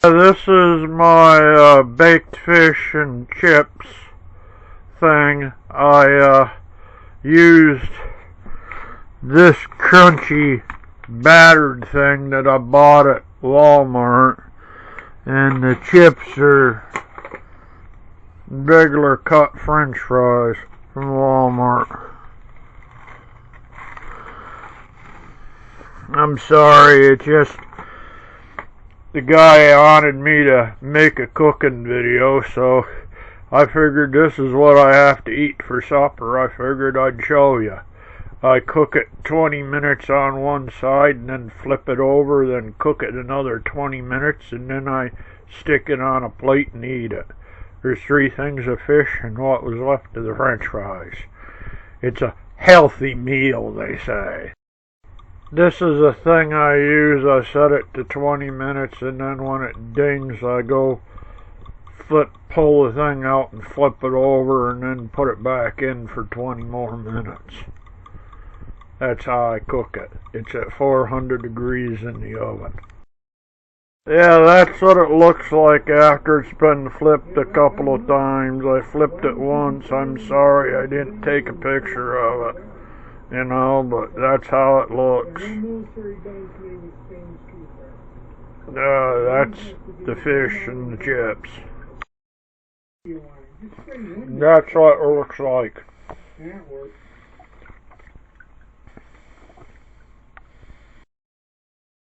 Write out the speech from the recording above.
This is my baked fish and chips thing. I used this crunchy battered thing that I bought at Walmart, and the chips are regular cut French fries from Walmart. I'm sorry, it's just the guy wanted me to make a cooking video, so I figured this is what I have to eat for supper. I figured I'd show you. I cook it 20 minutes on one side and then flip it over, then cook it another 20 minutes, and then I stick it on a plate and eat it. There's 3 things of fish and what was left of the French fries. It's a healthy meal, they say. This is a thing I use. I set it to 20 minutes, and then when it dings, I go pull the thing out and flip it over, and then put it back in for 20 more minutes. That's how I cook it. It's at 400 degrees in the oven. Yeah, that's what it looks like after it's been flipped a couple of times. I flipped it once. I'm sorry I didn't take a picture of it. You know, but that's how it looks. That's the fish and the chips. That's what it looks like.